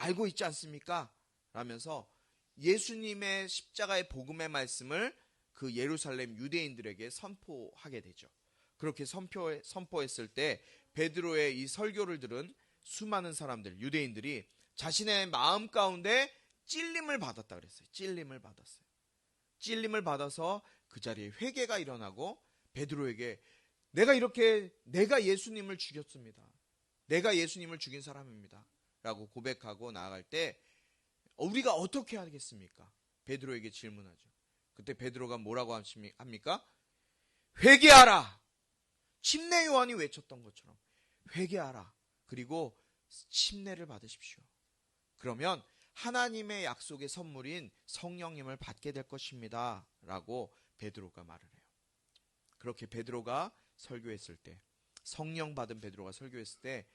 알고 있지 않습니까? 라면서 예수님의 십자가의 복음의 말씀을 그 예루살렘 유대인들에게 선포하게 되죠. 그렇게 선포했을 때 베드로의 이 설교를 들은 수많은 사람들, 유대인들이 자신의 마음 가운데 찔림을 받았다 그랬어요. 찔림을 받았어요. 찔림을 받아서 그 자리에 회개가 일어나고 베드로에게 내가 예수님을 죽였습니다. 내가 예수님을 죽인 사람입니다. 라고 고백하고 나아갈 때 우리가 어떻게 하겠습니까? 베드로에게 질문하죠. 그때 베드로가 뭐라고 합니까? 회개하라! 침례 요한이 외쳤던 것처럼 회개하라. 그리고 침례를 받으십시오. 그러면 하나님의 약속의 선물인 성령님을 받게 될 것입니다. 라고 베드로가 말을 해요. 그렇게 베드로가 설교했을 때, 성령 받은 베드로가 설교했을 때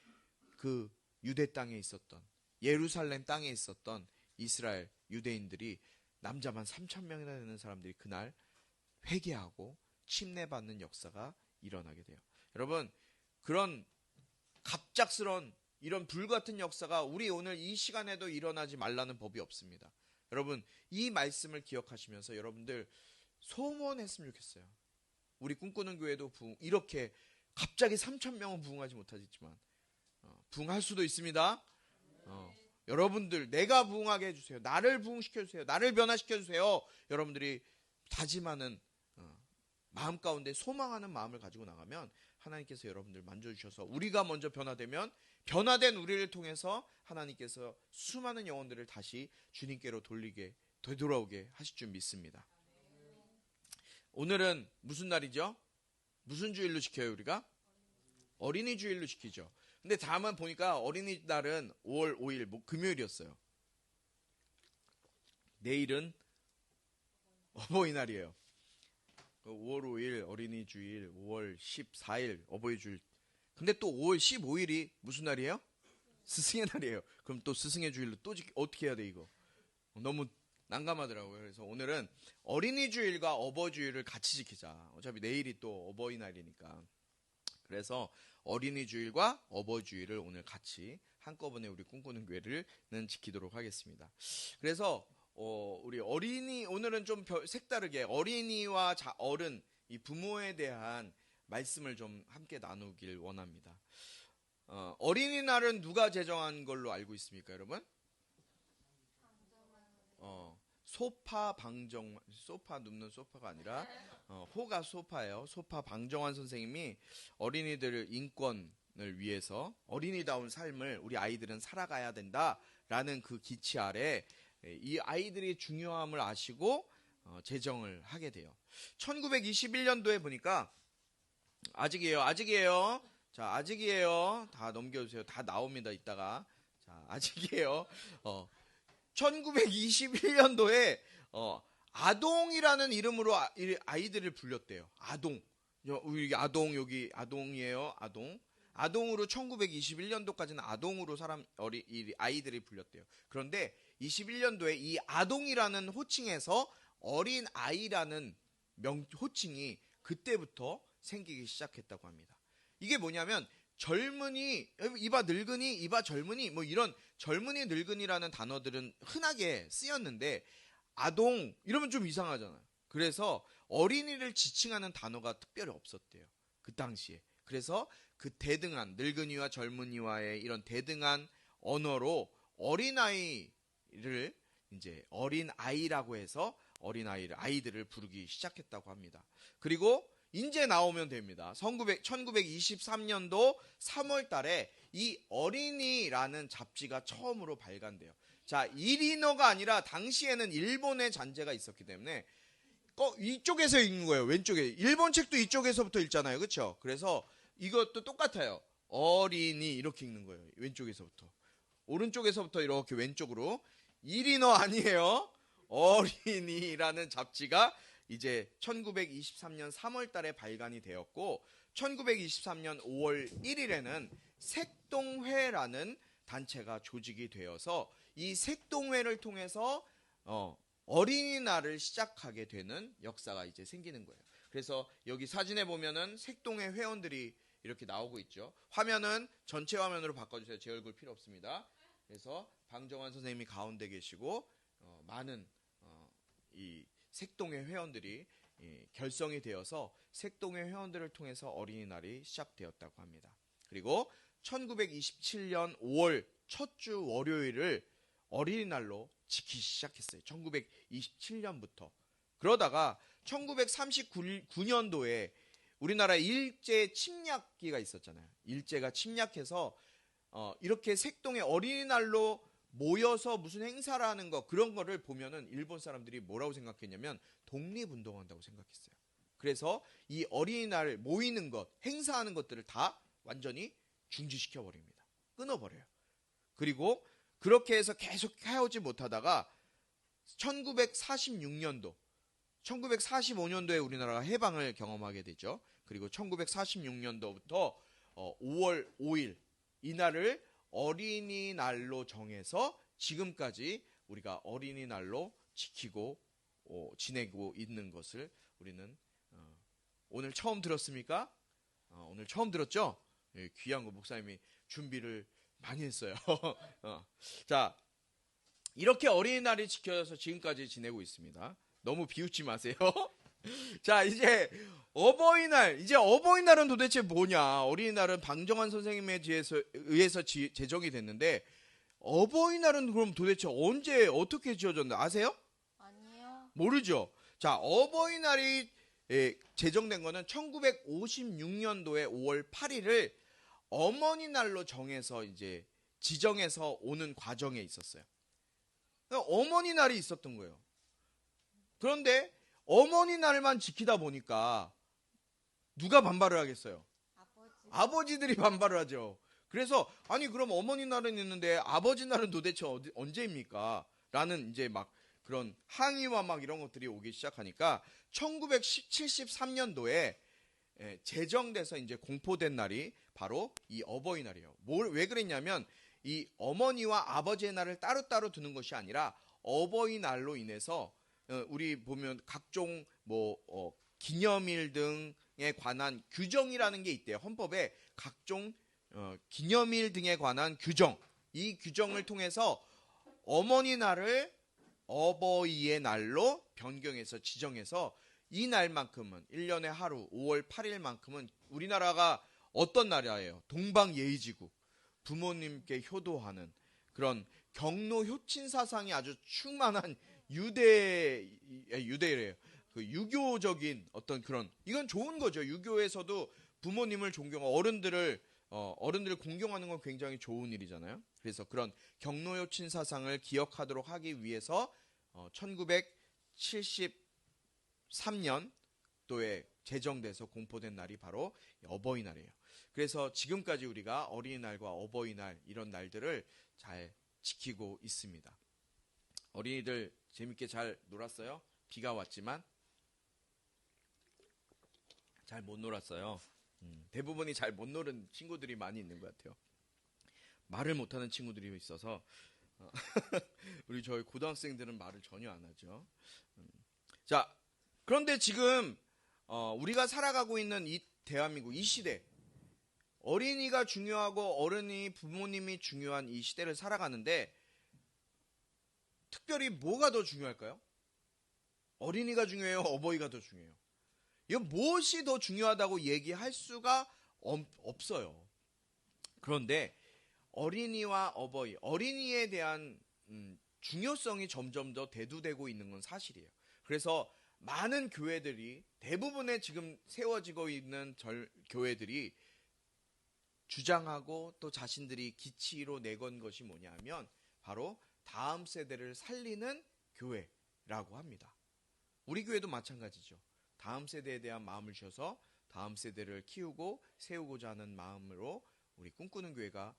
그 유대 땅에 있었던, 예루살렘 땅에 있었던 이스라엘 유대인들이 남자만 3,000명이나 되는 사람들이 그날 회개하고 침례받는 역사가 일어나게 돼요. 여러분, 그런 갑작스런 이런 불같은 역사가 우리 오늘 이 시간에도 일어나지 말라는 법이 없습니다. 여러분, 이 말씀을 기억하시면서 여러분들 소원했으면 좋겠어요. 우리 꿈꾸는 교회도 이렇게 갑자기 3,000명은 부흥하지 못하겠지만 부흥할 수도 있습니다. 여러분들 내가 부흥하게 해주세요. 나를 부흥시켜주세요. 나를 변화시켜주세요. 여러분들이 다짐하는 마음 가운데 소망하는 마음을 가지고 나가면 하나님께서 여러분들 만져주셔서 우리가 먼저 변화되면 변화된 우리를 통해서 하나님께서 수많은 영혼들을 다시 주님께로 되돌아오게 하실 줄 믿습니다. 오늘은 무슨 날이죠? 무슨 주일로 지켜요 우리가? 어린이 주일로 지키죠. 근데 다만 보니까 어린이날은 5월 5일 금요일이었어요. 내일은 어버이날이에요. 5월 5일 어린이 주일, 5월 14일 어버이 주일. 근데 또 5월 15일이 무슨 날이에요? 스승의 날이에요. 그럼 또 스승의 주일로 또 어떻게 해야 돼 이거? 너무 난감하더라고요. 그래서 오늘은 어린이 주일과 어버이 주일을 같이 지키자. 어차피 내일이 또 어버이날이니까. 그래서 어린이 주일과 어버이 주일을 오늘 같이 한꺼번에 우리 꿈꾸는 교회를 지키도록 하겠습니다. 그래서 우리 어린이 오늘은 좀 색다르게 어린이와 어른 이 부모에 대한 말씀을 좀 함께 나누길 원합니다. 어린이날은 누가 제정한 걸로 알고 있습니까, 여러분? 소파 눕는 소파가 아니라 호가 소파예요. 소파 방정환 선생님이 어린이들 인권을 위해서 어린이다운 삶을 우리 아이들은 살아가야 된다라는 그 기치 아래 이 아이들의 중요함을 아시고 제정을 하게 돼요. 1921년도에 보니까 아직이에요. 자, 아직이에요. 다 넘겨주세요. 다 나옵니다. 이따가. 자, 아직이에요. 1921년도에 아동이라는 이름으로 아이들을 불렸대요. 아동. 여기 아동이에요. 아동으로 1921년도까지는 아동으로 아이들이 불렸대요. 그런데 21년도에 이 아동이라는 호칭에서 어린 아이라는 호칭이 그때부터 생기기 시작했다고 합니다. 이게 뭐냐면 젊은이, 이봐 늙은이, 이봐 젊은이, 뭐 이런 젊은이 늙은이라는 단어들은 흔하게 쓰였는데 아동 이러면 좀 이상하잖아요. 그래서 어린이를 지칭하는 단어가 특별히 없었대요. 그 당시에. 그래서 그 대등한 늙은이와 젊은이와의 이런 대등한 언어로 어린아이를 이제 어린아이라고 해서 아이들을 부르기 시작했다고 합니다. 그리고 이제 나오면 됩니다. 1923년도 3월 달에 이 어린이라는 잡지가 처음으로 발간돼요. 자, 일인어가 아니라 당시에는 일본의 잔재가 있었기 때문에 이쪽에서 읽는 거예요. 왼쪽에. 일본 책도 이쪽에서부터 읽잖아요. 그렇죠? 그래서 이것도 똑같아요. 어린이 이렇게 읽는 거예요. 왼쪽에서부터. 오른쪽에서부터 이렇게 왼쪽으로. 일인어 아니에요. 어린이라는 잡지가 이제 1923년 3월 달에 발간이 되었고 1923년 5월 1일에는 색동회라는 단체가 조직이 되어서 이 색동회를 통해서 어린이날을 시작하게 되는 역사가 이제 생기는 거예요. 그래서 여기 사진에 보면은 색동회 회원들이 이렇게 나오고 있죠. 화면은 전체 화면으로 바꿔주세요. 제 얼굴 필요 없습니다. 그래서 방정환 선생님이 가운데 계시고 많은 이 색동의 회원들이 결성이 되어서 색동의 회원들을 통해서 어린이날이 시작되었다고 합니다. 그리고 1927년 5월 첫 주 월요일을 어린이날로 지키기 시작했어요. 1927년부터. 그러다가 1939년도에 우리나라 일제 침략기가 있었잖아요. 일제가 침략해서 이렇게 색동의 어린이날로 모여서 무슨 행사를 하는 거, 그런 거를 보면은 일본 사람들이 뭐라고 생각했냐면 독립운동한다고 생각했어요. 그래서 이 어린이날 모이는 것, 행사하는 것들을 다 완전히 중지시켜 버립니다. 끊어버려요. 그리고 그렇게 해서 계속 해오지 못하다가 1946년도, 1945년도에 우리나라가 해방을 경험하게 되죠. 그리고 1946년도부터 5월 5일 이날을 어린이날로 정해서 지금까지 우리가 어린이날로 지키고 지내고 있는 것을 우리는 오늘 처음 들었습니까? 오늘 처음 들었죠? 예, 귀한 거 목사님이 준비를 많이 했어요. 자, 이렇게 어린이날이 지켜져서 지금까지 지내고 있습니다. 너무 비웃지 마세요. 자, 이제 어버이날은 도대체 뭐냐? 어린이날은 방정환 선생님에 의해서 제정이 됐는데, 어버이날은 그럼 도대체 언제 어떻게 지어졌나 아세요? 아니요. 모르죠. 자, 어버이날이 제정된 거는 1956년도에 5월 8일을 어머니 날로 정해서 이제 지정해서 오는 과정에 있었어요. 어머니 날이 있었던 거예요. 그런데 어머니 날만 지키다 보니까 누가 반발을 하겠어요? 아버지들이 반발을 하죠. 그래서 아니 그럼 어머니 날은 있는데 아버지 날은 도대체 언제입니까? 라는 이제 막 그런 항의와 막 이런 것들이 오기 시작하니까 1973년도에 제정돼서 이제 공포된 날이 바로 이 어버이날이에요. 왜 그랬냐면 이 어머니와 아버지의 날을 따로따로 두는 것이 아니라 어버이날로 인해서 우리 보면 각종 기념일 등에 관한 규정이라는 게 있대요. 헌법에 각종 기념일 등에 관한 규정, 이 규정을 통해서 어머니 날을 어버이의 날로 변경해서 지정해서 이 날만큼은 1년에 하루 5월 8일만큼은 우리나라가 어떤 나라예요? 동방예의지국, 부모님께 효도하는 그런 경로 효친 사상이 아주 충만한 유대래요. 그 유교적인 어떤 그런, 이건 좋은 거죠. 유교에서도 부모님을 존경하고 어른들을 공경하는 건 굉장히 좋은 일이잖아요. 그래서 그런 경로 효친 사상을 기억하도록 하기 위해서 1973년도에 제정돼서 공포된 날이 바로 어버이날이에요. 그래서 지금까지 우리가 어린이날과 어버이날 이런 날들을 잘 지키고 있습니다. 어린이들 재밌게 잘 놀았어요? 비가 왔지만 잘 못 놀았어요. 대부분이 잘 못 노는 친구들이 많이 있는 것 같아요. 말을 못하는 친구들이 있어서 우리 저희 고등학생들은 말을 전혀 안 하죠. 자, 그런데 지금 우리가 살아가고 있는 이 대한민국 이 시대, 어린이가 중요하고 어른이 부모님이 중요한 이 시대를 살아가는데 특별히 뭐가 더 중요할까요? 어린이가 중요해요? 어버이가 더 중요해요? 이거 무엇이 더 중요하다고 얘기할 수가 없어요. 그런데 어린이와 어버이, 어린이에 대한 중요성이 점점 더 대두되고 있는 건 사실이에요. 그래서 많은 교회들이, 대부분의 지금 세워지고 있는 교회들이 주장하고 또 자신들이 기치로 내건 것이 뭐냐면 바로 다음 세대를 살리는 교회라고 합니다. 우리 교회도 마찬가지죠. 다음 세대에 대한 마음을 주셔서 다음 세대를 키우고 세우고자 하는 마음으로 우리 꿈꾸는 교회가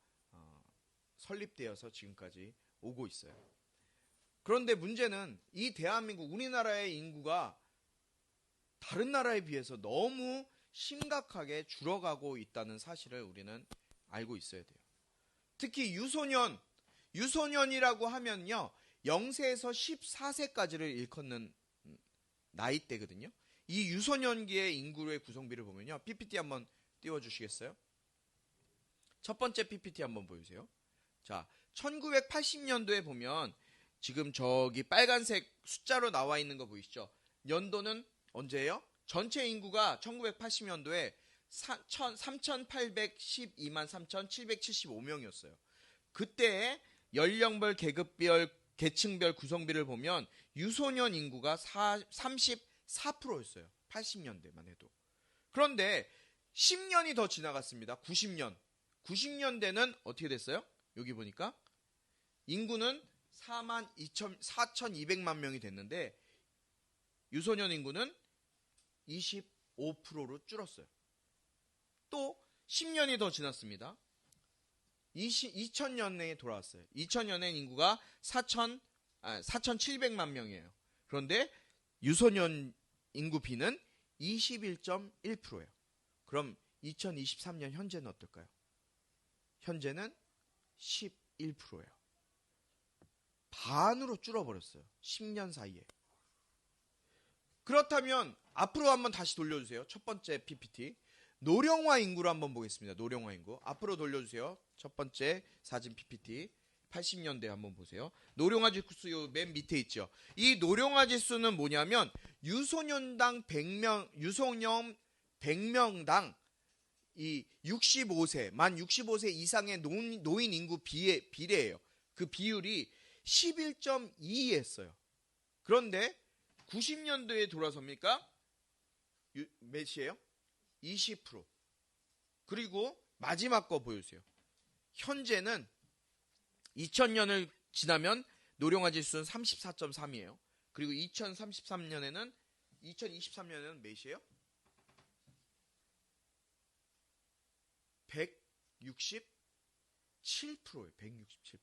설립되어서 지금까지 오고 있어요. 그런데 문제는 이 대한민국, 우리나라의 인구가 다른 나라에 비해서 너무 심각하게 줄어가고 있다는 사실을 우리는 알고 있어야 돼요. 특히 유소년이라고 하면요, 0세에서 14세까지를 일컫는 나이대거든요. 이 유소년기의 인구의 구성비를 보면요, PPT 한번 띄워주시겠어요? 첫 번째 PPT 한번 보여주세요. 자, 1980년도에 보면 지금 저기 빨간색 숫자로 나와 있는 거 보이시죠? 연도는 언제예요? 전체 인구가 1980년도에 3,812만 3,775명이었어요. 그때 연령별, 계급별, 계층별 구성비를 보면 유소년 인구가 34%였어요. 80년대만 해도. 그런데 10년이 더 지나갔습니다. 90년. 90년대는 어떻게 됐어요? 여기 보니까 인구는 4,200만 명이 됐는데 유소년 인구는 25%로 줄었어요. 또 10년이 더 지났습니다. 2000년에 돌아왔어요. 2000년엔 인구가 4,700만 명이에요. 그런데 유소년 인구 비는 21.1%예요. 그럼 2023년 현재는 어떨까요? 현재는 11%예요. 반으로 줄어버렸어요. 10년 사이에. 그렇다면 앞으로 한번 다시 돌려주세요. 첫 번째 PPT. 노령화 인구로 한번 보겠습니다. 노령화 인구. 앞으로 돌려주세요. 첫 번째 사진 PPT. 80년대 한번 보세요. 노령화 지수 맨 밑에 있죠. 이 노령화 지수는 뭐냐면 유소년당 100명, 유소년 100명당 이 65세, 만 65세 이상의 노인 인구 비례예요. 그 비율이 11.2였어요. 그런데 90년도에 돌아섭니까? 몇이에요? 20%. 그리고 마지막 거 보여주세요. 현재는 2000년을 지나면 노령화 지수는 34.3이에요. 그리고 2023년에는 몇이에요? 167%예요. 167%.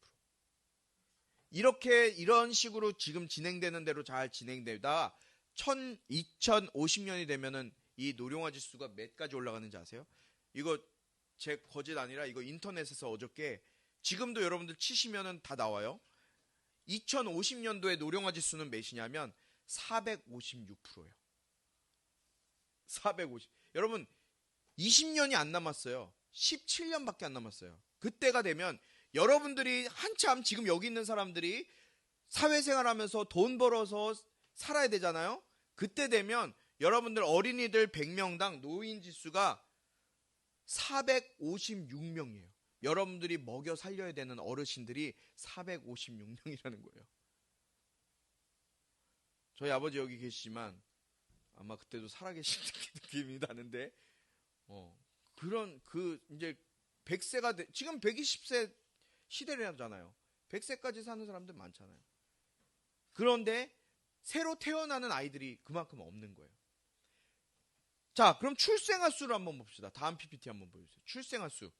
이런 식으로 지금 진행되는 대로 잘 진행되다 2050년이 되면은 이 노령화 지수가 몇 가지 올라가는지 아세요? 이거 제 거짓 아니라 이거 인터넷에서 어저께 지금도 여러분들 치시면은 다 나와요. 2050년도에 노령화 지수는 몇이냐면 456%예요. 450. 여러분 20년이 안 남았어요. 17년밖에 안 남았어요. 그때가 되면 여러분들이 한참 지금 여기 있는 사람들이 사회생활하면서 돈 벌어서 살아야 되잖아요. 그때 되면 여러분들 어린이들 100명당 노인 지수가 456명이에요. 여러분들이 먹여 살려야 되는 어르신들이 456명이라는 거예요. 저희 아버지 여기 계시지만 아마 그때도 살아계신 느낌이 나는데 이제 100세가 지금 120세 시대라잖아요. 100세까지 사는 사람들 많잖아요. 그런데 새로 태어나는 아이들이 그만큼 없는 거예요. 자, 그럼 출생아 수를 한번 봅시다. 다음 PPT 한번 보여주세요. 출생아 수.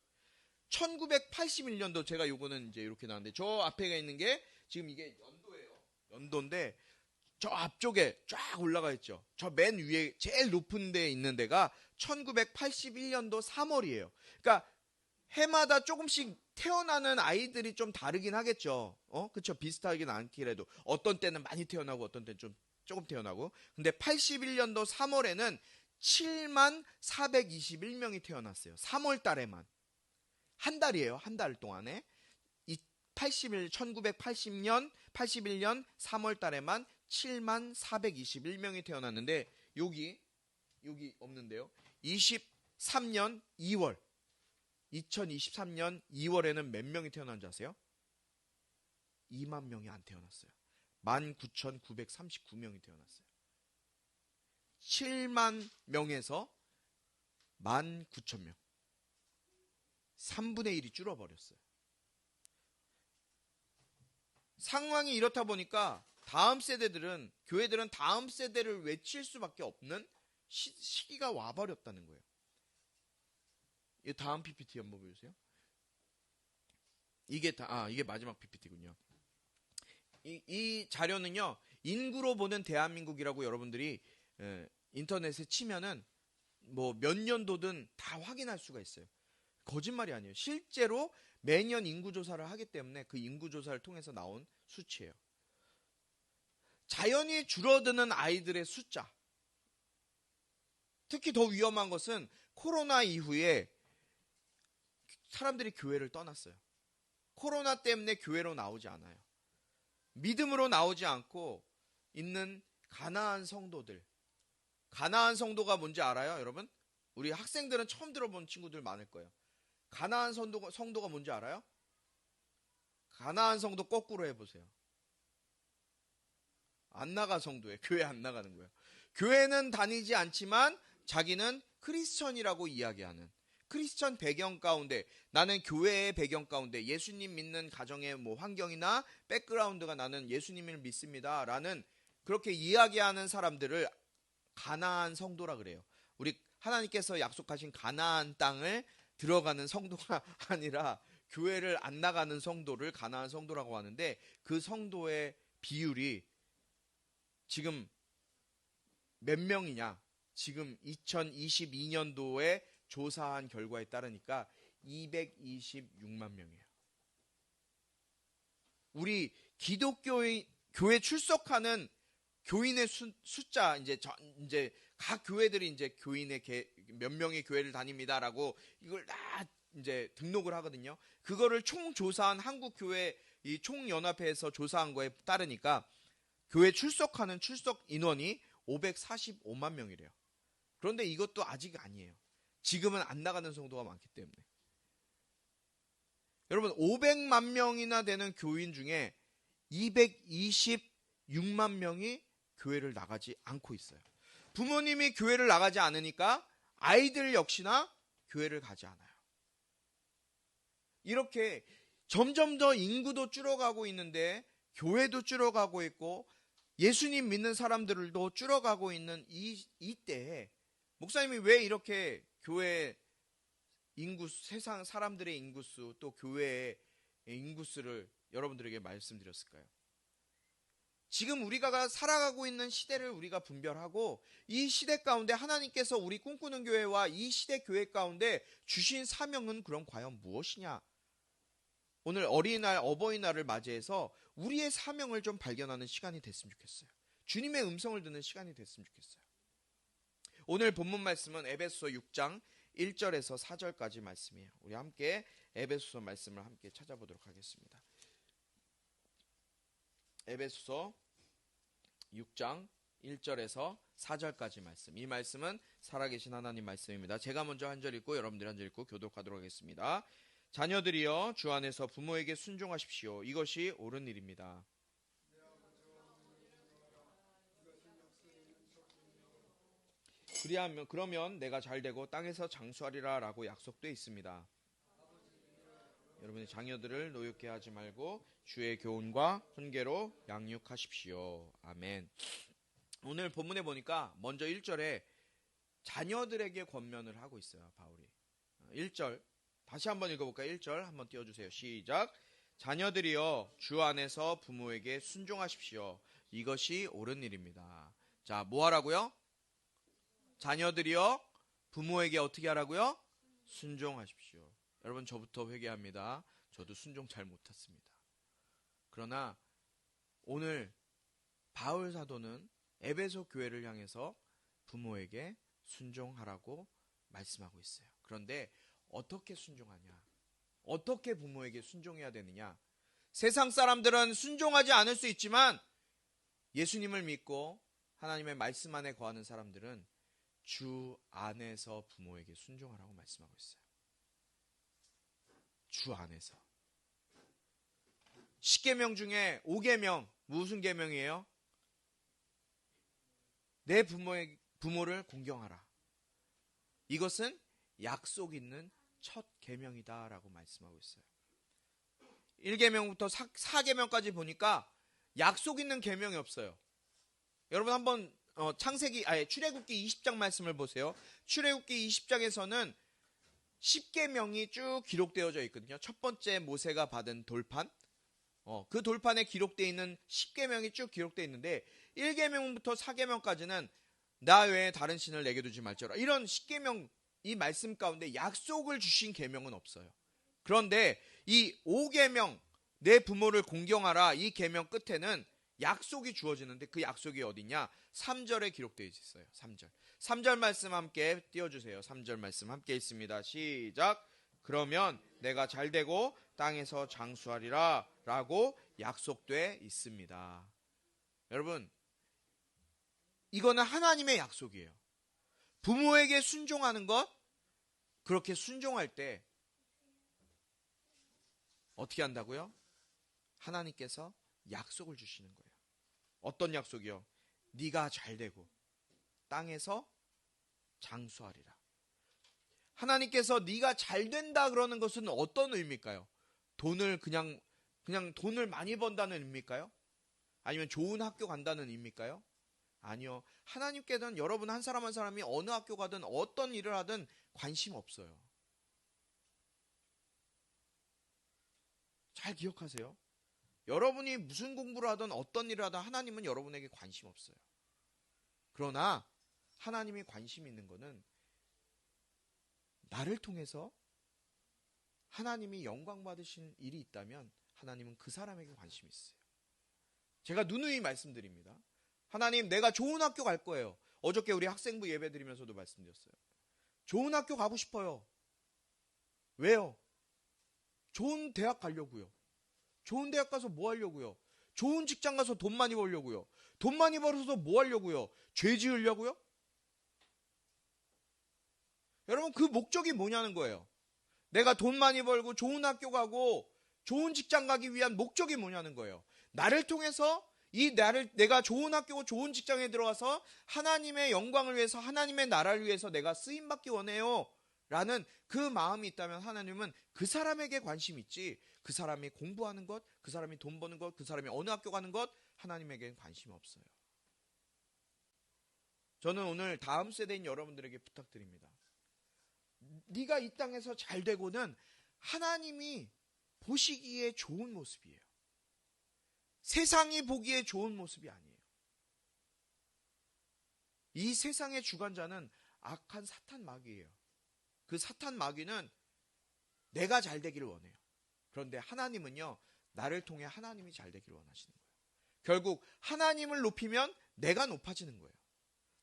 1981년도 제가 요거는 이제 이렇게 나왔는데 저 앞에 있는 게 지금 이게 연도예요. 연도인데 저 앞쪽에 쫙 올라가 있죠. 저 맨 위에 제일 높은 데 있는 데가 1981년도 3월이에요. 그러니까 해마다 조금씩 태어나는 아이들이 좀 다르긴 하겠죠. 그쵸? 비슷하긴 않기라도 어떤 때는 많이 태어나고 어떤 때는 좀 조금 태어나고. 근데 81년도 3월에는 7만 421명이 태어났어요. 3월 달에만. 한 달이에요. 한 달 동안에. 1981년 3월 달에만 7만 421명이 태어났는데 여기 없는데요. 2023년 2월에는 몇 명이 태어난지 아세요? 2만 명이 안 태어났어요. 19,939명이 태어났어요. 7만 명에서 19,000명. 3분의 1이 줄어버렸어요. 상황이 이렇다 보니까 다음 세대들은, 교회들은 다음 세대를 외칠 수밖에 없는 시기가 와버렸다는 거예요. 이 다음 PPT 한번 보여주세요. 이게 마지막 PPT군요. 이 자료는요, 인구로 보는 대한민국이라고 여러분들이 인터넷에 치면은 뭐 몇 년도든 다 확인할 수가 있어요. 거짓말이 아니에요. 실제로 매년 인구조사를 하기 때문에 그 인구조사를 통해서 나온 수치예요. 자연히 줄어드는 아이들의 숫자. 특히 더 위험한 것은 코로나 이후에 사람들이 교회를 떠났어요. 코로나 때문에 교회로 나오지 않아요. 믿음으로 나오지 않고 있는 가나안 성도들. 가나안 성도가 뭔지 알아요, 여러분? 우리 학생들은 처음 들어본 친구들 많을 거예요. 가나안 성도가 뭔지 알아요? 가나안 성도 거꾸로 해보세요. 안 나가 성도예요. 교회 안 나가는 거예요. 교회는 다니지 않지만 자기는 크리스천이라고 이야기하는, 크리스천 배경 가운데, 나는 교회의 배경 가운데 예수님 믿는 가정의 뭐 환경이나 백그라운드가 나는 예수님을 믿습니다 라는 그렇게 이야기하는 사람들을 가나안 성도라 그래요. 우리 하나님께서 약속하신 가나안 땅을 들어가는 성도가 아니라 교회를 안 나가는 성도를 가나안 성도라고 하는데, 그 성도의 비율이 지금 몇 명이냐? 지금 2022년도에 조사한 결과에 따르니까 226만 명이에요. 우리 교회 출석하는 교인의 숫자, 이제 각 교회들이 이제 교인의 몇 명의 교회를 다닙니다라고 이걸 다 이제 등록을 하거든요. 그거를 총 조사한 한국교회 이 총연합회에서 조사한 거에 따르니까 교회 출석하는 출석 인원이 545만 명이래요. 그런데 이것도 아직 아니에요. 지금은 안 나가는 성도가 많기 때문에. 여러분, 500만 명이나 되는 교인 중에 226만 명이 교회를 나가지 않고 있어요. 부모님이 교회를 나가지 않으니까 아이들 역시나 교회를 가지 않아요. 이렇게 점점 더 인구도 줄어가고 있는데 교회도 줄어가고 있고 예수님 믿는 사람들도 줄어가고 있는 이때에 목사님이 왜 이렇게 교회 인구수, 세상 사람들의 인구수, 또 교회의 인구수를 여러분들에게 말씀드렸을까요? 지금 우리가 살아가고 있는 시대를 우리가 분별하고 이 시대 가운데 하나님께서 우리 꿈꾸는 교회와 이 시대 교회 가운데 주신 사명은 그럼 과연 무엇이냐? 오늘 어린이날, 어버이날을 맞이해서 우리의 사명을 좀 발견하는 시간이 됐으면 좋겠어요. 주님의 음성을 듣는 시간이 됐으면 좋겠어요. 오늘 본문 말씀은 에베소서 6장 1절에서 4절까지 말씀이에요. 우리 함께 에베소서 말씀을 함께 찾아보도록 하겠습니다. 에베소서 6장 1절에서 4절까지 말씀. 이 말씀은 살아계신 하나님 말씀입니다. 제가 먼저 한 절 읽고 여러분들이 한 절 읽고 교독하도록 하겠습니다. 자녀들이여 주 안에서 부모에게 순종하십시오. 이것이 옳은 일입니다. 그러면 내가 잘되고 땅에서 장수하리라 라고 약속되어 있습니다. 여러분의 자녀들을 노엽게 하지 말고 주의 교훈과 훈계로 양육하십시오. 아멘. 오늘 본문에 보니까 먼저 1절에 자녀들에게 권면을 하고 있어요, 바울이. 1절 다시 한번 읽어볼까요? 1절 한번 띄워주세요. 시작. 자녀들이여 주 안에서 부모에게 순종하십시오. 이것이 옳은 일입니다. 자, 뭐 하라고요? 자녀들이여 부모에게 어떻게 하라고요? 순종하십시오. 여러분, 저부터 회개합니다. 저도 순종 잘 못했습니다. 그러나 오늘 바울 사도는 에베소 교회를 향해서 부모에게 순종하라고 말씀하고 있어요. 그런데 어떻게 순종하냐? 어떻게 부모에게 순종해야 되느냐? 세상 사람들은 순종하지 않을 수 있지만 예수님을 믿고 하나님의 말씀 안에 거하는 사람들은 주 안에서 부모에게 순종하라고 말씀하고 있어요. 주 안에서. 10계명 중에 5계명 무슨 계명이에요? 내 부모를 공경하라. 이것은 약속 있는 첫 계명이다 라고 말씀하고 있어요. 1계명부터 4계명까지 보니까 약속 있는 계명이 없어요. 여러분 한번 출애굽기 20장 말씀을 보세요. 출애굽기 20장에서는 10계명이 쭉 기록되어져 있거든요. 첫 번째 모세가 받은 돌판, 그 돌판에 기록되어 있는 10계명이 쭉 기록되어 있는데 1계명부터 4계명까지는 나 외에 다른 신을 내게 두지 말지어라. 이런 10계명 이 말씀 가운데 약속을 주신 계명은 없어요. 그런데 이 5계명 내 부모를 공경하라 이 계명 끝에는 약속이 주어지는데 그 약속이 어디냐? 3절에 기록되어 있어요. 3절 말씀 함께 띄워주세요. 3절 말씀 함께 있습니다. 시작. 그러면 내가 잘되고 땅에서 장수하리라 라고 약속돼 있습니다. 여러분, 이거는 하나님의 약속이에요. 부모에게 순종하는 것, 그렇게 순종할 때 어떻게 한다고요? 하나님께서 약속을 주시는 거예요. 어떤 약속이요? 네가 잘되고 땅에서 장수하리라. 하나님께서 네가 잘된다 그러는 것은 어떤 의미일까요? 돈을 그냥 돈을 많이 번다는 의미일까요? 아니면 좋은 학교 간다는 의미일까요? 아니요. 하나님께는 여러분 한 사람 한 사람이 어느 학교 가든 어떤 일을 하든 관심 없어요. 잘 기억하세요. 여러분이 무슨 공부를 하든 어떤 일을 하든 하나님은 여러분에게 관심 없어요. 그러나 하나님이 관심 있는 것은 나를 통해서 하나님이 영광 받으신 일이 있다면 하나님은 그 사람에게 관심이 있어요. 제가 누누이 말씀드립니다. 하나님, 내가 좋은 학교 갈 거예요. 어저께 우리 학생부 예배 드리면서도 말씀드렸어요. 좋은 학교 가고 싶어요. 왜요? 좋은 대학 가려고요. 좋은 대학 가서 뭐 하려고요? 좋은 직장 가서 돈 많이 벌려고요. 돈 많이 벌어서 뭐 하려고요? 죄 지으려고요? 여러분, 그 목적이 뭐냐는 거예요. 내가 돈 많이 벌고 좋은 학교 가고 좋은 직장 가기 위한 목적이 뭐냐는 거예요. 나를 통해서 내가 좋은 학교고 좋은 직장에 들어가서 하나님의 영광을 위해서, 하나님의 나라를 위해서 내가 쓰임받기 원해요 라는 그 마음이 있다면 하나님은 그 사람에게 관심이 있지, 그 사람이 공부하는 것, 그 사람이 돈 버는 것, 그 사람이 어느 학교 가는 것, 하나님에게는 관심 없어요. 저는 오늘 다음 세대인 여러분들에게 부탁드립니다. 네가 이 땅에서 잘 되고는 하나님이 보시기에 좋은 모습이에요. 세상이 보기에 좋은 모습이 아니에요. 이 세상의 주관자는 악한 사탄 마귀예요. 그 사탄 마귀는 내가 잘 되기를 원해요. 그런데 하나님은요, 나를 통해 하나님이 잘 되기를 원하시는 거예요. 결국 하나님을 높이면 내가 높아지는 거예요.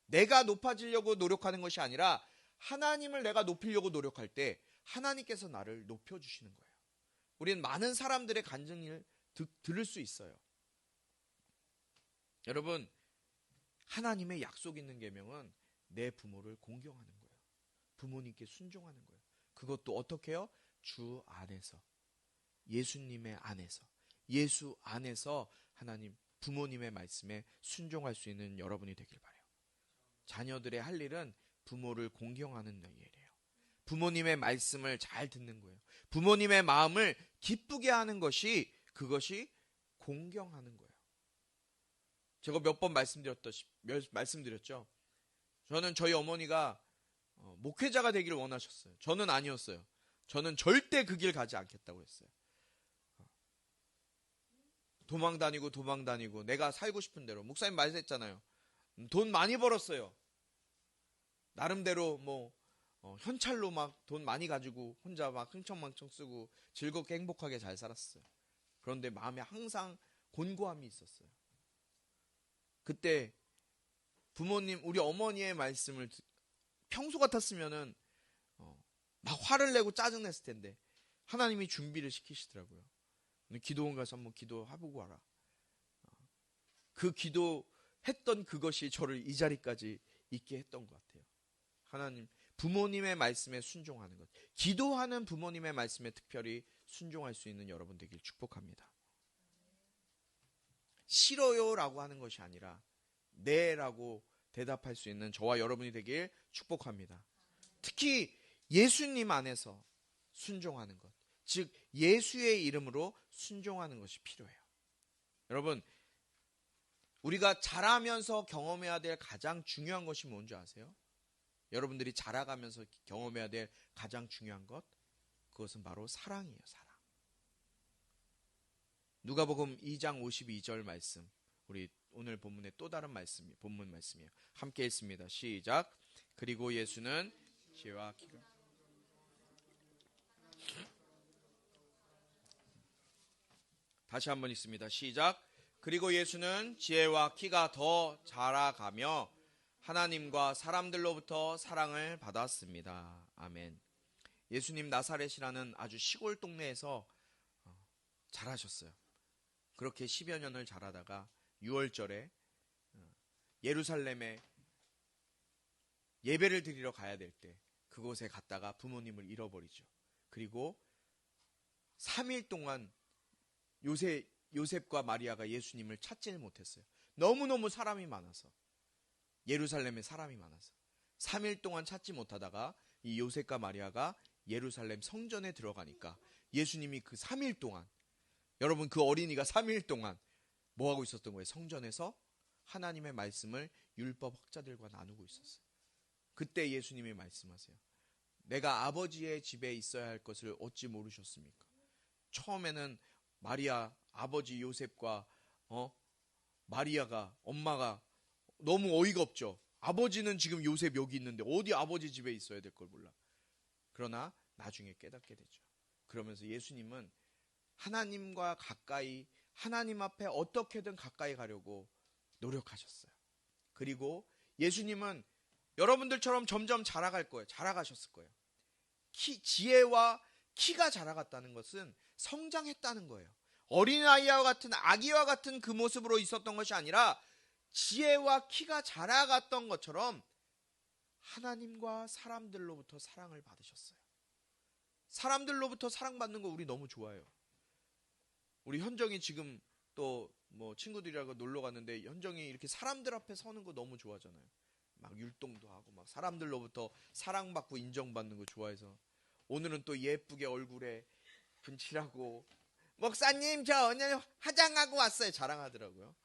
내가 높아지려고 노력하는 것이 아니라 하나님을 내가 높이려고 노력할 때 하나님께서 나를 높여주시는 거예요. 우리는 많은 사람들의 간증을 들을 수 있어요. 여러분, 하나님의 약속 있는 계명은 내 부모를 공경하는 거예요. 부모님께 순종하는 거예요. 그것도 어떻게 해요? 주 안에서, 예수님의 안에서, 예수 안에서 하나님 부모님의 말씀에 순종할 수 있는 여러분이 되길 바라요. 자녀들의 할 일은 부모를 공경하는 일이에요. 부모님의 말씀을 잘 듣는 거예요. 부모님의 마음을 기쁘게 하는 것이, 그것이 공경하는 거예요. 제가 몇 번 말씀드렸죠. 저는 저희 어머니가 목회자가 되기를 원하셨어요. 저는 아니었어요. 저는 절대 그 길 가지 않겠다고 했어요. 도망 다니고 내가 살고 싶은 대로. 목사님 말씀했잖아요. 돈 많이 벌었어요. 나름대로 현찰로 막 돈 많이 가지고 혼자 막 흥청망청 쓰고 즐겁게 행복하게 잘 살았어요. 그런데 마음에 항상 곤고함이 있었어요. 그때 부모님, 우리 어머니의 말씀을 평소 같았으면은 막 화를 내고 짜증냈을 텐데 하나님이 준비를 시키시더라고요. 기도원 가서 한번 기도해보고 와라. 그 기도했던 그것이 저를 이 자리까지 있게 했던 것 같아요. 하나님, 부모님의 말씀에 순종하는 것, 기도하는 부모님의 말씀에 특별히 순종할 수 있는 여러분 되길 축복합니다. 싫어요라고 하는 것이 아니라 네라고 대답할 수 있는 저와 여러분이 되길 축복합니다. 특히 예수님 안에서 순종하는 것, 즉 예수의 이름으로 순종하는 것이 필요해요. 여러분, 우리가 자라면서 경험해야 될 가장 중요한 것이 뭔지 아세요? 여러분들이 자라가면서 경험해야 될 가장 중요한 것, 그것은 바로 사랑이에요. 사랑. 누가복음 2장 52절 말씀, 우리 오늘 본문의 또 다른 본문 말씀이에요. 함께 읽습니다. 시작. 그리고 예수는 지혜와 키가 다시 한번 읽습니다. 시작. 그리고 예수는 지혜와 키가 더 자라가며 하나님과 사람들로부터 사랑을 받았습니다. 아멘. 예수님 나사렛이라는 아주 시골 동네에서 잘하셨어요. 그렇게 10여 년을 잘하다가 6월절에 예루살렘에 예배를 드리러 가야 될 때 그곳에 갔다가 부모님을 잃어버리죠. 그리고 3일 동안 요셉과 마리아가 예수님을 찾지를 못했어요. 너무너무 사람이 많아서. 예루살렘에 사람이 많아서. 3일 동안 찾지 못하다가 이 요셉과 마리아가 예루살렘 성전에 들어가니까 예수님이 그 3일 동안, 여러분 그 어린이가 3일 동안 뭐 하고 있었던 거예요? 성전에서 하나님의 말씀을 율법 학자들과 나누고 있었어요. 그때 예수님이 말씀하세요. 내가 아버지의 집에 있어야 할 것을 어찌 모르셨습니까? 처음에는 마리아, 아버지 요셉과 마리아가, 엄마가 너무 어이가 없죠. 아버지는 지금 요셉 여기 있는데 어디 아버지 집에 있어야 될 걸 몰라. 그러나 나중에 깨닫게 되죠. 그러면서 예수님은 하나님과 가까이, 하나님 앞에 어떻게든 가까이 가려고 노력하셨어요. 그리고 예수님은 여러분들처럼 점점 자라갈 거예요. 자라가셨을 거예요. 지혜와 키가 자라갔다는 것은 성장했다는 거예요. 어린아이와 같은, 아기와 같은 그 모습으로 있었던 것이 아니라 지혜와 키가 자라갔던 것처럼 하나님과 사람들로부터 사랑을 받으셨어요. 사람들로부터 사랑받는 거 우리 너무 좋아해요. 우리 현정이 지금 또 뭐 친구들이라고 놀러 갔는데 현정이 이렇게 사람들 앞에 서는 거 너무 좋아하잖아요. 막 율동도 하고 막 사람들로부터 사랑받고 인정받는 거 좋아해서 오늘은 또 예쁘게 얼굴에 분칠하고 목사님 저 오늘 화장하고 왔어요 자랑하더라고요.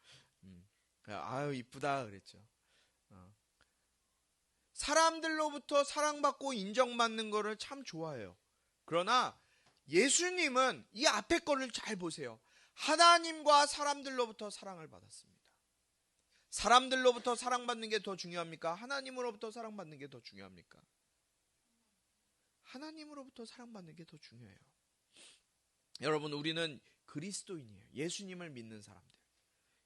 아유 이쁘다 그랬죠. 사람들로부터 사랑받고 인정받는 거를 참 좋아해요. 그러나 예수님은 이 앞에 거를 잘 보세요. 하나님과 사람들로부터 사랑을 받았습니다. 사람들로부터 사랑받는 게 더 중요합니까? 하나님으로부터 사랑받는 게 더 중요합니까? 하나님으로부터 사랑받는 게 더 중요해요. 여러분 우리는 그리스도인이에요. 예수님을 믿는 사람들.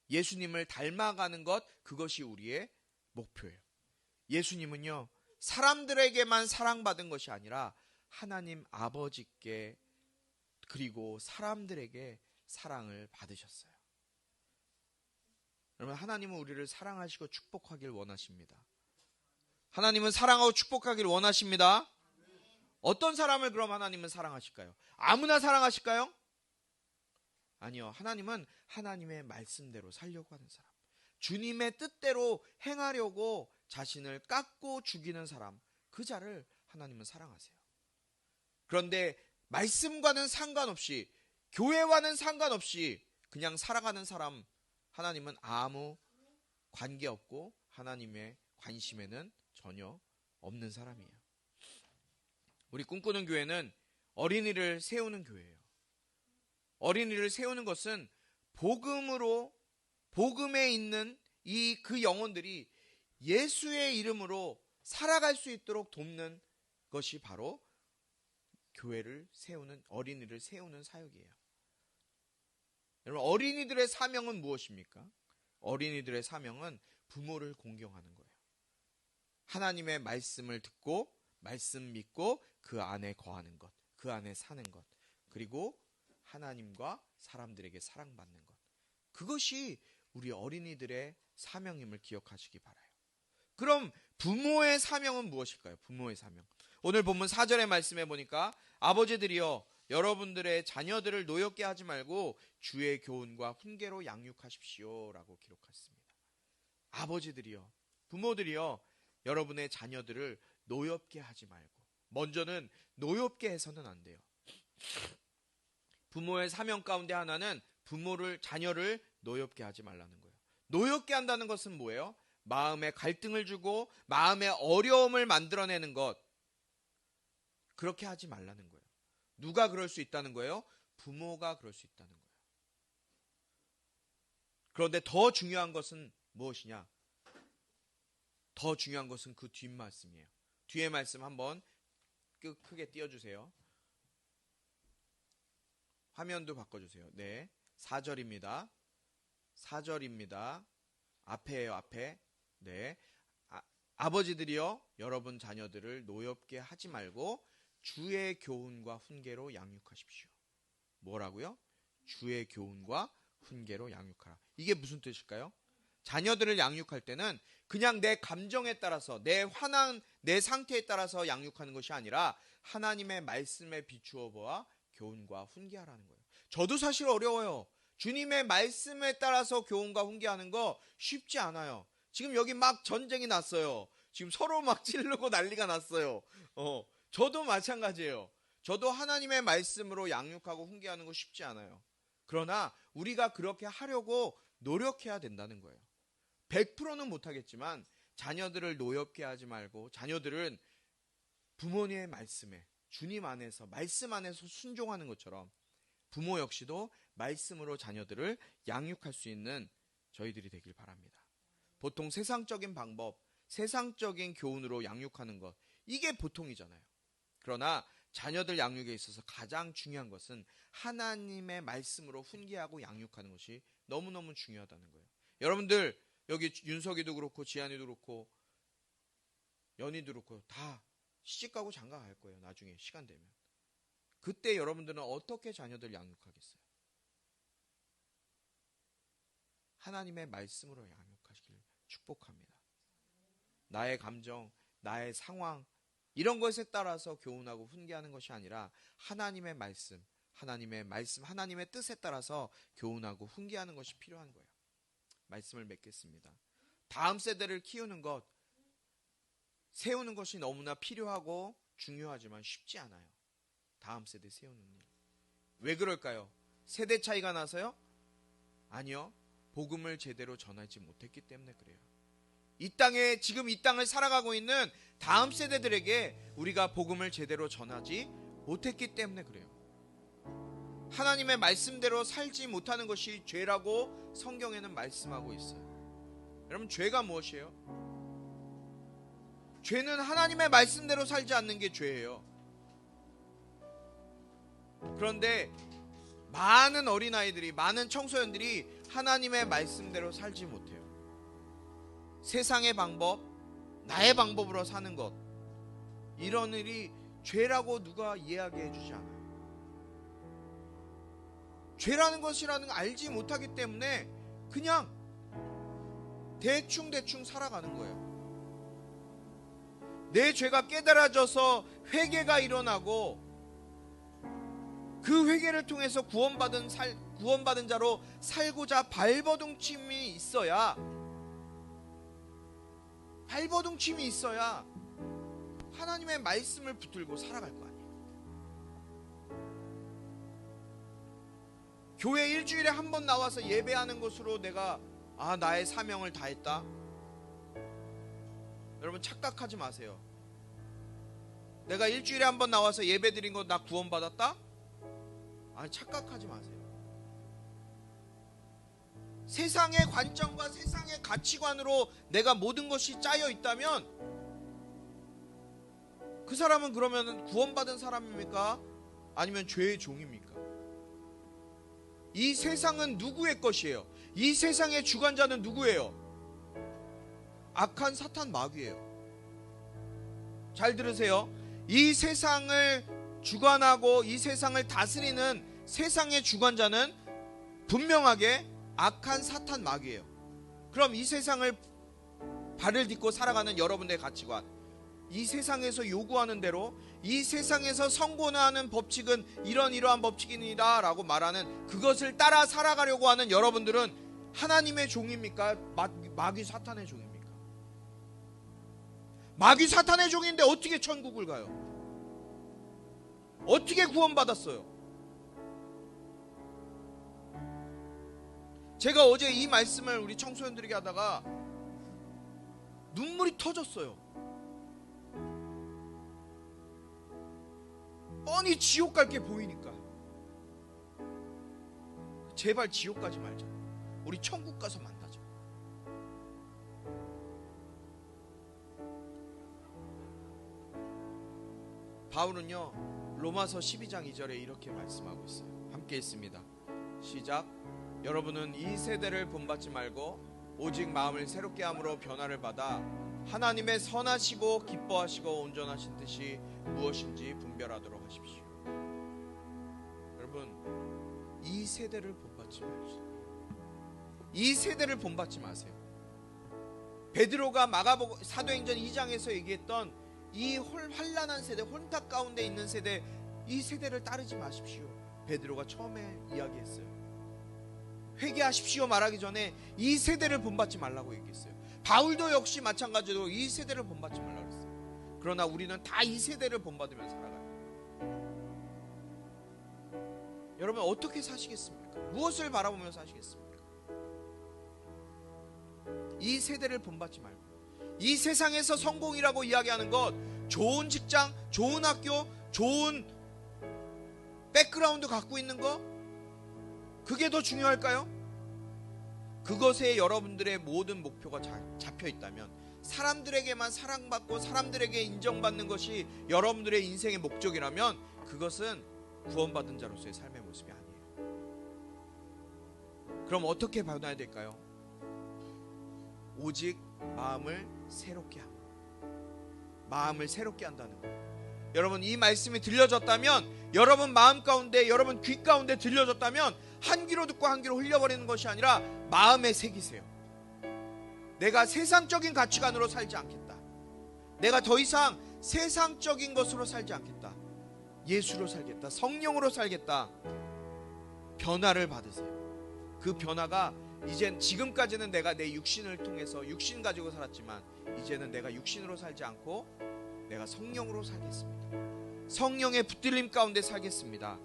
예수님을 닮아가는 것, 그것이 우리의 목표예요. 예수님은요, 사람들에게만 사랑받은 것이 아니라 하나님 아버지께 그리고 사람들에게 사랑을 받으셨어요. 여러분 하나님은 우리를 사랑하시고 축복하길 원하십니다. 하나님은 사랑하고 축복하길 원하십니다. 어떤 사람을 그럼 하나님은 사랑하실까요? 아무나 사랑하실까요? 아니요. 하나님은 하나님의 말씀대로 살려고 하는 사람, 주님의 뜻대로 행하려고 자신을 깎고 죽이는 사람, 그 자를 하나님은 사랑하세요. 그런데 말씀과는 상관없이, 교회와는 상관없이 그냥 살아가는 사람, 하나님은 아무 관계없고 하나님의 관심에는 전혀 없는 사람이에요. 우리 꿈꾸는 교회는 어린이를 세우는 교회예요. 어린이를 세우는 것은 복음에 있는 그 영혼들이 예수의 이름으로 살아갈 수 있도록 돕는 것이 바로 교회를 세우는, 어린이를 세우는 사역이에요. 여러분 어린이들의 사명은 무엇입니까? 어린이들의 사명은 부모를 공경하는 거예요. 하나님의 말씀을 듣고 말씀 믿고 그 안에 거하는 것, 그 안에 사는 것, 그리고 하나님과 사람들에게 사랑받는 것, 그것이 우리 어린이들의 사명임을 기억하시기 바라요. 그럼 부모의 사명은 무엇일까요? 부모의 사명. 오늘 본문 4절의 말씀에 보니까 아버지들이여 여러분들의 자녀들을 노엽게 하지 말고 주의 교훈과 훈계로 양육하십시오 라고 기록했습니다. 아버지들이여, 부모들이여 여러분의 자녀들을 노엽게 하지 말고, 먼저는 노엽게 해서는 안 돼요. 부모의 사명 가운데 하나는 자녀를 노엽게 하지 말라는 거예요. 노엽게 한다는 것은 뭐예요? 마음에 갈등을 주고 마음에 어려움을 만들어내는 것, 그렇게 하지 말라는 거예요. 누가 그럴 수 있다는 거예요? 부모가 그럴 수 있다는 거예요. 그런데 더 중요한 것은 무엇이냐? 더 중요한 것은 그 뒷말씀이에요. 뒤에 말씀 한번 크게 띄워주세요. 화면도 바꿔주세요. 네, 4절입니다. 4절입니다. 앞에요, 앞에. 네, 아버지들이여 여러분 자녀들을 노엽게 하지 말고 주의 교훈과 훈계로 양육하십시오. 뭐라고요? 주의 교훈과 훈계로 양육하라. 이게 무슨 뜻일까요? 자녀들을 양육할 때는 그냥 내 감정에 따라서, 내 화난 내 상태에 따라서 양육하는 것이 아니라 하나님의 말씀에 비추어 보아 교훈과 훈계하라는 거예요. 저도 사실 어려워요. 주님의 말씀에 따라서 교훈과 훈계하는 거 쉽지 않아요. 지금 여기 막 전쟁이 났어요. 지금 서로 막 찌르고 난리가 났어요. 저도 마찬가지예요. 저도 하나님의 말씀으로 양육하고 훈계하는 거 쉽지 않아요. 그러나 우리가 그렇게 하려고 노력해야 된다는 거예요. 100%는 못하겠지만 자녀들을 노엽게 하지 말고, 자녀들은 부모님의 말씀에, 주님 안에서, 말씀 안에서 순종하는 것처럼 부모 역시도 말씀으로 자녀들을 양육할 수 있는 저희들이 되길 바랍니다. 보통 세상적인 방법, 세상적인 교훈으로 양육하는 것, 이게 보통이잖아요. 그러나 자녀들 양육에 있어서 가장 중요한 것은 하나님의 말씀으로 훈계하고 양육하는 것이 너무너무 중요하다는 거예요. 여러분들 여기 윤석이도 그렇고 지한이도 그렇고 연희도 그렇고 다 시집가고 장가갈 거예요. 나중에 시간 되면. 그때 여러분들은 어떻게 자녀들 양육하겠어요? 하나님의 말씀으로 양육하시길 축복합니다. 나의 감정, 나의 상황, 이런 것에 따라서 교훈하고 훈계하는 것이 아니라 하나님의 말씀, 하나님의 뜻에 따라서 교훈하고 훈계하는 것이 필요한 거예요. 말씀을 맺겠습니다. 다음 세대를 키우는 것, 세우는 것이 너무나 필요하고 중요하지만 쉽지 않아요. 다음 세대 세우는 일. 왜 그럴까요? 세대 차이가 나서요? 아니요. 복음을 제대로 전하지 못했기 때문에 그래요. 지금 이 땅을 살아가고 있는 다음 세대들에게 우리가 복음을 제대로 전하지 못했기 때문에 그래요. 하나님의 말씀대로 살지 못하는 것이 죄라고 성경에는 말씀하고 있어요. 여러분, 죄가 무엇이에요? 죄는 하나님의 말씀대로 살지 않는 게 죄예요. 그런데 많은 어린아이들이, 많은 청소년들이 하나님의 말씀대로 살지 못해요. 세상의 방법, 나의 방법으로 사는 것, 이런 일이 죄라고 누가 이해하게 해주지 않아요. 죄라는 것이라는 걸 알지 못하기 때문에 그냥 대충 살아가는 거예요. 내 죄가 깨달아져서 회개가 일어나고 그 회개를 통해서 구원받은 자로 살고자 발버둥침이 있어야 하나님의 말씀을 붙들고 살아갈 거 아니에요. 교회 일주일에 한 번 나와서 예배하는 것으로 내가 나의 사명을 다했다? 여러분, 착각하지 마세요. 내가 일주일에 한 번 나와서 예배 드린 거 나 구원받았다? 착각하지 마세요. 세상의 관점과 세상의 가치관으로 내가 모든 것이 짜여 있다면 그 사람은 그러면 구원받은 사람입니까? 아니면 죄의 종입니까? 이 세상은 누구의 것이에요? 이 세상의 주관자는 누구예요? 악한 사탄 마귀예요. 잘 들으세요. 이 세상을 주관하고 이 세상을 다스리는 세상의 주관자는 분명하게 악한 사탄 마귀예요. 그럼 이 세상을 발을 딛고 살아가는 여러분의 가치관, 이 세상에서 요구하는 대로, 이 세상에서 선고하는 법칙은 이러한 법칙이다 라고 말하는 그것을 따라 살아가려고 하는 여러분들은 하나님의 종입니까? 마귀 사탄의 종입니까? 마귀 사탄의 종인데 어떻게 천국을 가요? 어떻게 구원받았어요? 제가 어제 이 말씀을 우리 청소년들에게 하다가 눈물이 터졌어요. 뻔히 지옥 갈 게 보이니까. 제발 지옥 가지 말자. 우리 천국 가서 만나자. 바울은요, 로마서 12장 2절에 이렇게 말씀하고 있어요. 함께 있습니다. 시작. 여러분은 이 세대를 본받지 말고 오직 마음을 새롭게 함으로 변화를 받아 하나님의 선하시고 기뻐하시고 온전하신 뜻이 무엇인지 분별하도록 하십시오. 여러분, 이 이 세대를 본받지 마세요. 이 세대를 본받지 마세요. 베드로가 마가복음 사도행전 2장에서 얘기했던 이 환난한 세대, 혼탁 가운데 있는 세대, 이 세대를 따르지 마십시오. 베드로가 처음에 이야기했어요. 회개하십시오 말하기 전에 이 세대를 본받지 말라고 얘기했어요. 바울도 역시 마찬가지로 이 세대를 본받지 말라고 했어요. 그러나 우리는 다 이 세대를 본받으며 살아가요. 여러분 어떻게 사시겠습니까? 무엇을 바라보며 사시겠습니까? 이 세대를 본받지 말고, 이 세상에서 성공이라고 이야기하는 것, 좋은 직장, 좋은 학교, 좋은 백그라운드 갖고 있는 것, 그게 더 중요할까요? 그것에 여러분들의 모든 목표가 잡혀 있다면, 사람들에게만 사랑받고 사람들에게 인정받는 것이 여러분들의 인생의 목적이라면 그것은 구원받은 자로서의 삶의 모습이 아니에요. 그럼 어떻게 변화해야 될까요? 오직 마음을 새롭게 함. 마음을 새롭게 한다는 거예요. 여러분 이 말씀이 들려졌다면, 여러분 마음 가운데, 여러분 귀 가운데 들려졌다면 한 귀로 듣고 한 귀로 흘려버리는 것이 아니라 마음에 새기세요. 내가 세상적인 가치관으로 살지 않겠다. 내가 더 이상 세상적인 것으로 살지 않겠다. 예수로 살겠다. 성령으로 살겠다. 변화를 받으세요. 그 변화가 이젠, 지금까지는 내가 내 육신을 통해서 육신 가지고 살았지만 이제는 내가 육신으로 살지 않고 내가 성령으로 살겠습니다. 성령의 붙들림 가운데 살겠습니다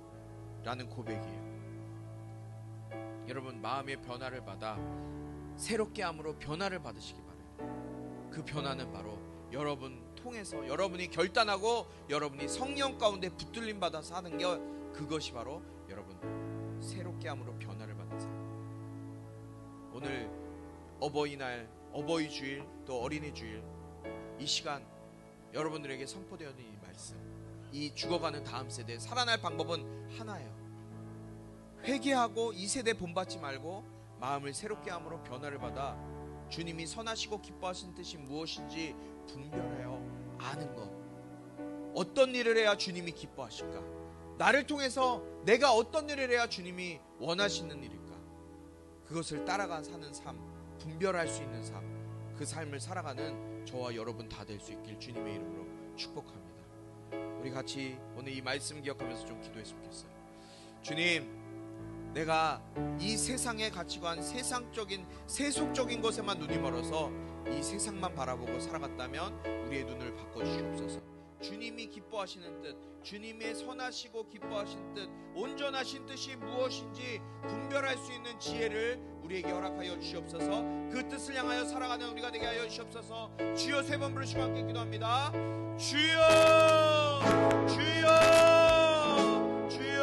라는 고백이에요. 여러분 마음의 변화를 받아 새롭게 함으로 변화를 받으시기 바랍니다. 그 변화는 바로 여러분 통해서 여러분이 결단하고 여러분이 성령 가운데 붙들림 받아서 하는 게, 그것이 바로 여러분 새롭게 함으로 변화를 받는 삶. 오늘 어버이날, 어버이 주일, 또 어린이 주일, 이 시간 여러분들에게 선포되어진 이 말씀, 이 죽어가는 다음 세대 살아날 방법은 하나예요. 회개하고 이 세대 본받지 말고 마음을 새롭게 함으로 변화를 받아 주님이 선하시고 기뻐하신 뜻이 무엇인지 분별하여 아는 것. 어떤 일을 해야 주님이 기뻐하실까? 나를 통해서 내가 어떤 일을 해야 주님이 원하시는 일일까? 그것을 따라가 사는 삶, 분별할 수 있는 삶, 그 삶을 살아가는 저와 여러분 다 될 수 있길 주님의 이름으로 축복합니다. 우리 같이 오늘 이 말씀 기억하면서 좀 기도했으면 좋겠어요. 주님, 내가 이 세상의 가치관, 세상적인 세속적인 것에만 눈이 멀어서 이 세상만 바라보고 살아갔다면 우리의 눈을 바꿔주시옵소서. 주님이 기뻐하시는 뜻, 주님의 선하시고 기뻐하신 뜻, 온전하신 뜻이 무엇인지 분별할 수 있는 지혜를 우리에게 허락하여 주시옵소서. 그 뜻을 향하여 살아가는 우리가 되게 하여 주시옵소서. 주여, 세 번 부르시고 함께 기도합니다. 주여, 주여, 주여.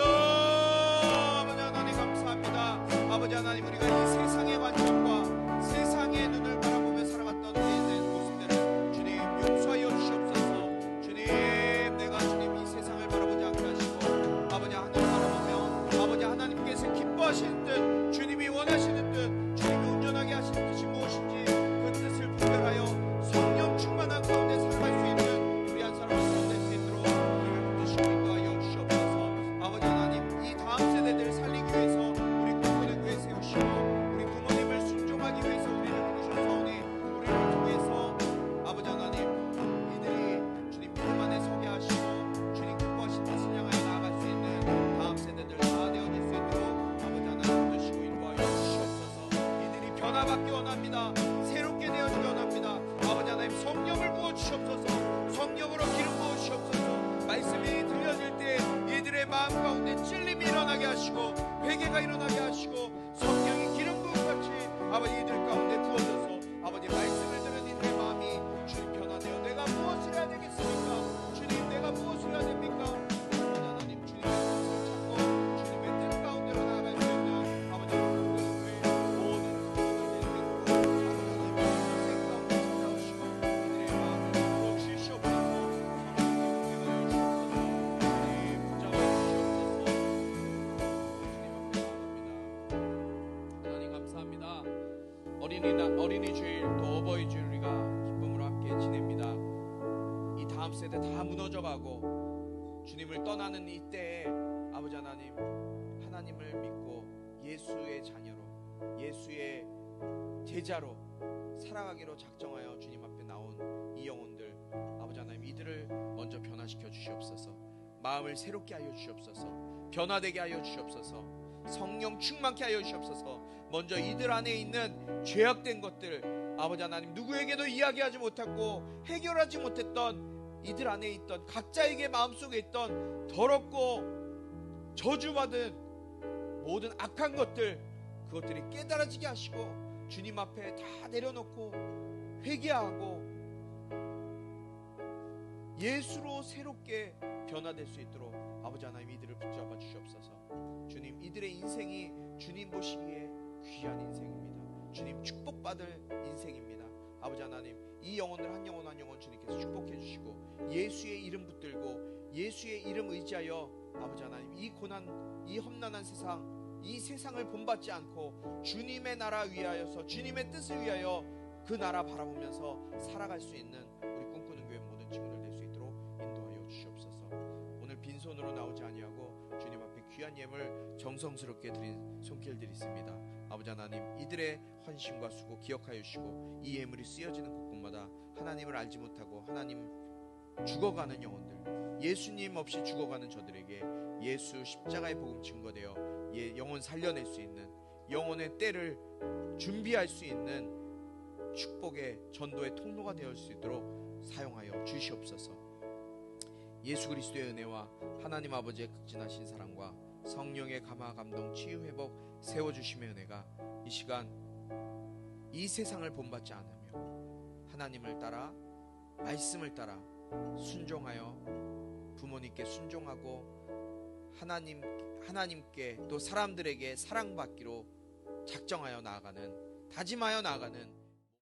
아버지 하나님 감사합니다. 아버지 하나님, 우리가 이 세상의 관점과 세상의 눈을 바라보며 살아갔던 우리의 모습들을 주님 용서하여 주시옵소서. 내가 주님 이 세상을 바라보지 않게 하시고 아버지 하늘 바라보며 아버지 하나님께서 기뻐하시는 뜻, 주님이 원하시는 뜻, 주님이 온전하게 하시는 뜻이 무엇인지 그 뜻을 분별하여 성령 충만한 가운데 살아갈 수 있는 우리 한 사람 한 사람 될 수 있도록 우리를 붙드시고 인도하여 주시옵소서. 아버지 하나님, 이 다음 세대들을 살리기 위해서 우리 꿈꾸는 교회 세우시고 우리 부모님을 순종하기 위해서 우리를 부르셨사오니 우리를 통해서 아버지 하나님, 이들이 주님 믿음 안에 서게 하시고 주님 기뻐하신 뜻을 향하여 나아갈 수 있는 다음 세대들 다 되어질 수 있도록 아버지 하나님 붙드시고 인도하여 주시옵소서. 이들이 변화받기 원합니다. 새롭게 되어지기 원합니다. 아버지 하나님, 성령을 부어주시옵소서. 성령으로 기름 부어주시옵소서. 말씀이 들려질 때 이들의 마음 가운데 찔림이 일어나게 하시고 회개가 일어나게 하시고 성령이 기름 부음 같이 아버지 이들 가운데 부어져서 아버지 말씀을 들은 이들의 마음이 주님 변화되어 내가 무엇을 해야 되겠습니까? 주님, 내가 무엇을 해야 됩니까? 아버지 하나님, 주님의 뜻을 찾고 주님의 뜻 가운데로 나아갈 수 있는 아버지 모든 모든 성도들을 믿고 아버지 하나님 인생 가운데 찾아오시고 이들의 마음을 부어주시옵소서. 어린이 주일 또 어버이 주일 우리가 기쁨으로 함께 지냅니다. 이 다음 세대 다 무너져가고 주님을 떠나는 이때에 아버지 하나님, 하나님을 믿고 예수의 제자로 살아가기로 작정하여 주님 앞에 나온 이 영혼들, 아버지 하나님, 이들을 먼저 변화시켜 주시옵소서. 마음을 새롭게 하여 주시옵소서. 변화되게 하여 주시옵소서. 성령 충만케 하여 주시옵소서. 먼저 이들 안에 있는 죄악된 것들, 아버지 하나님, 누구에게도 이야기하지 못하고 해결하지 못했던 이들 안에 있던 각자에게 마음속에 있던 더럽고 저주받은 모든 악한 것들, 그것들이 깨달아지게 하시고 주님 앞에 다 내려놓고 회개하고 예수로 새롭게 변화될 수 있도록 아버지 하나님, 이들을 붙잡아 주시옵소서. 주님, 이들의 인생이 주님 보시기에 귀한 인생입니다. 주님 축복받을 인생입니다. 아버지 하나님, 이 영혼들 한 영혼 한 영혼 주님께서 축복해 주시고 예수의 이름 붙들고 예수의 이름 의지하여 아버지 하나님, 이 고난, 이 험난한 세상, 이 세상을 본받지 않고 주님의 나라 위하여서, 주님의 뜻을 위하여 그 나라 바라보면서 살아갈 수 있는 우리 꿈꾸는 교회 모든 친구들 될 수 있도록 인도하여 주시옵소서. 오늘 빈손으로 나오지 아니하고 주님 앞에 귀한 예물 정성스럽게 드린 손길들이 있습니다. 아버지 하나님, 이들의 헌신과 수고 기억하여 주시고 이 예물이 쓰여지는 곳곳마다 하나님을 알지 못하고 하나님 죽어가는 영혼들, 예수님 없이 죽어가는 저들에게 예수 십자가의 복음 증거되어 영혼 살려낼 수 있는, 영혼의 때를 준비할 수 있는 축복의 전도의 통로가 되어 수 있도록 사용하여 주시옵소서. 예수 그리스도의 은혜와 하나님 아버지의 극진하신 사랑과 성령의 감화 감동 치유 회복 세워주심의 은혜가 이 시간 이 세상을 본받지 않으며 하나님을 따라, 말씀을 따라 순종하여 부모님께 순종하고 하나님께 또 사람들에게 사랑받기로 작정하여 나아가는, 다짐하여 나아가는